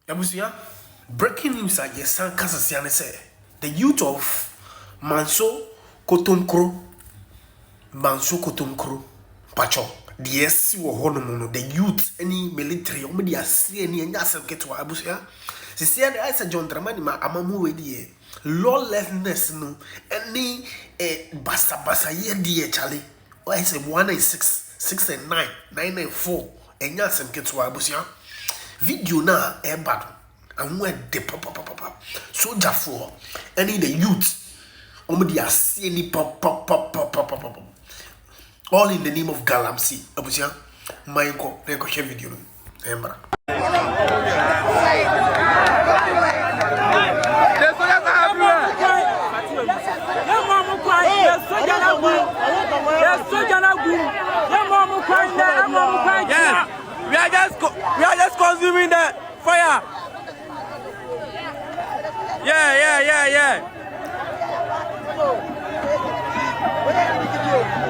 Abusia, breaking news at Asanko Kasasiane say the youth of Manso Kotomkro, Pacho, the SC or Honomono, the youth, any military, only any and Yasan get to Abusia. She said, I said, John Dramani, Amamu, wedi lawlessness, no, any basa ye dear Charlie. I say 1 and 6, 6 and 9, 9 and 4, and Yasan get to Abusia. Video na bad and where the papa soldier for any the youth only are seeing pop all in the name of Galamsey. Abusia Maiko neko share video embra We are just consuming the fire. Yeah.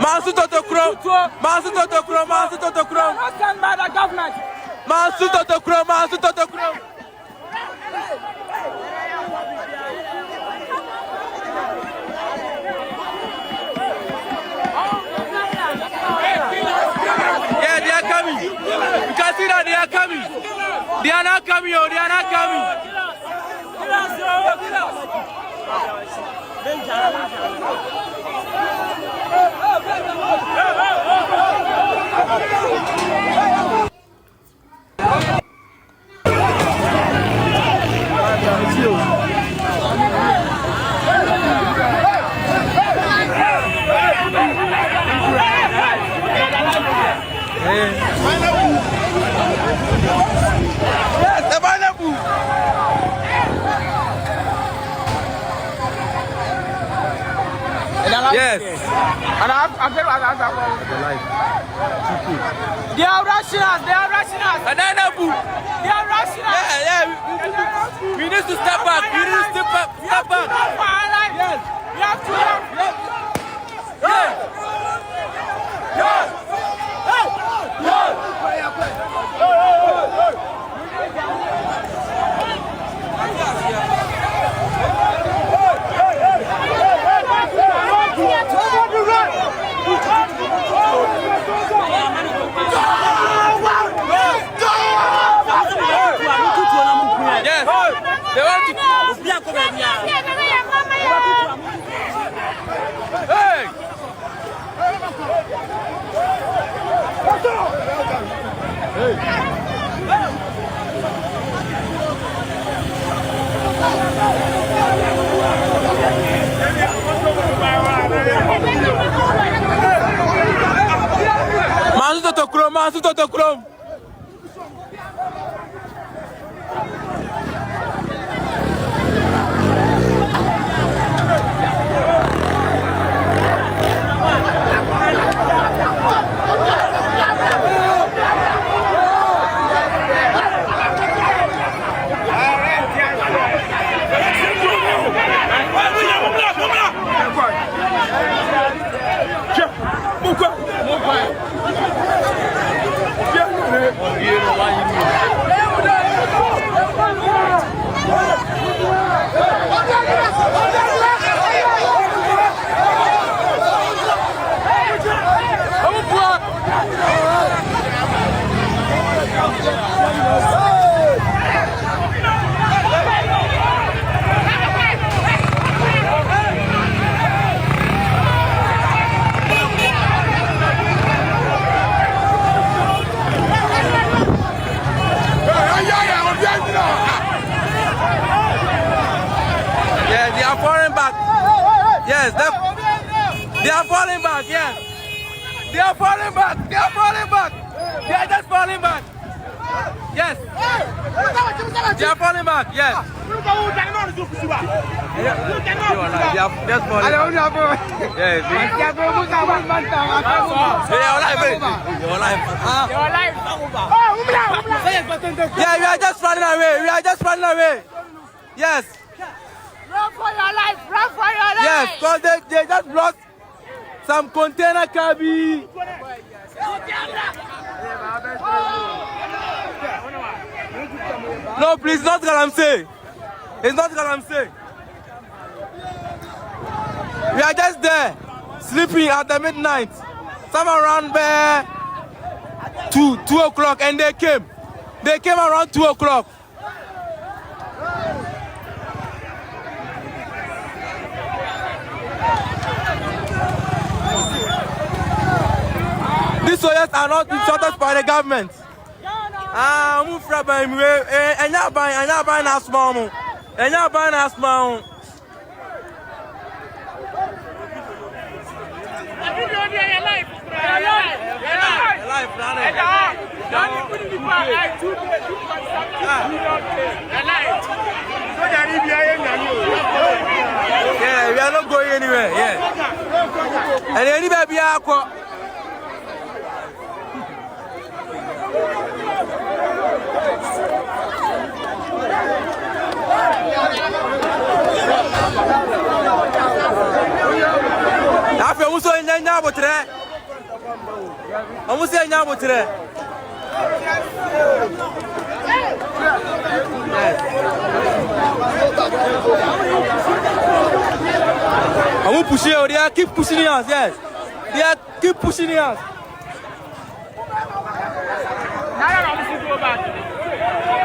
Manso Totokro. Not stand by the government. Manso Totokro. Yeah, they are coming. You can see that they are coming. They are not coming. Yes. And I They are rushing us. And then They are rushing us. Yeah. We need to step back. Step back. Yes. We have to. They want to. Hey! Manso Totokro. They are falling back. Yes, they are falling back. Yes, they are falling back. They are just falling back. Yes, they are falling back. Yes. They are just falling back. Yes. Yeah, we are just running away. Yes. Run for your life! Yes, because they just blocked some container cabby. No, please, not Galamsey. It's not Galamsey. We are just there, sleeping at the midnight. Some around there 2 o'clock, and they came. They came around 2 o'clock. These soldiers are not insulted by the government. Move from and now buying a small, and now buying a small. Yeah, we are not going anywhere. Yeah, and anybody be aqua. After we saw in Nabotre, almost in Nabotre. I won't push you, they keep pushing us, yes. They keep pushing us.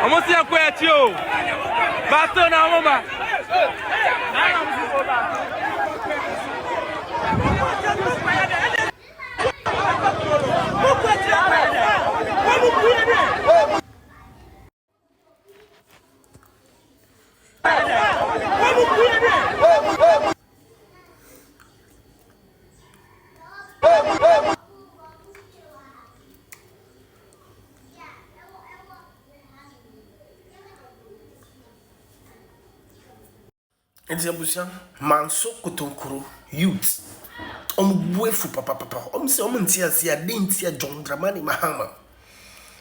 I'm going to see a quiet you. Basta na mama. Enti abusia Manso kotonkuro youth buefu papa se ntia sia de ntia John Dramani Mahama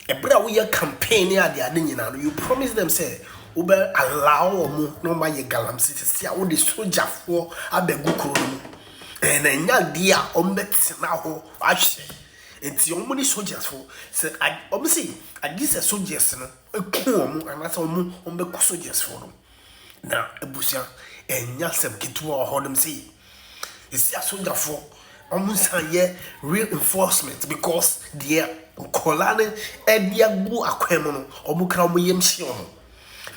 ebra we campaign ya de ade nyina no you promise them say we be allow omo no ma ye galamsey sia wo de soldierfo abegu kuro no na nya dia ombetsena ho ahwe enti omo ni soldiers fo say omo say agise soldiers no eku omo anasa omo ombeku soldiers fo no na abusia enya sem ketuwa hodem say isi asoldier for almost a real enforcement because they kolane ediagu akwemo no omukra mo yemhye no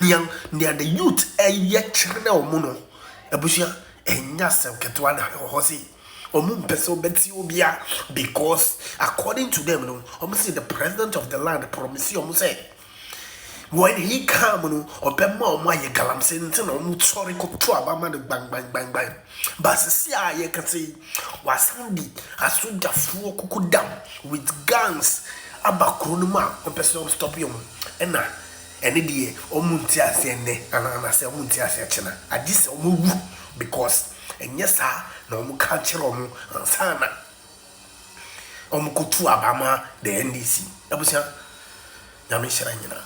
nian they the youth eye kyerena omo no abusia enya sem ketuwa na ho say omu person beti obia because according to them no omo say the president of the land promise omo say when he come no obema omo aye galamsey nti na omo sorry ko to abama de bang but see aye can say wasandi asudafo kokudam with guns abakronuma person stop you na ene die omo nti ase ne ana say omo nti ase chena agise omo wu because enye sa na omo ka kire omo ansana omo ko to abama the NDC abusia na me shira nyina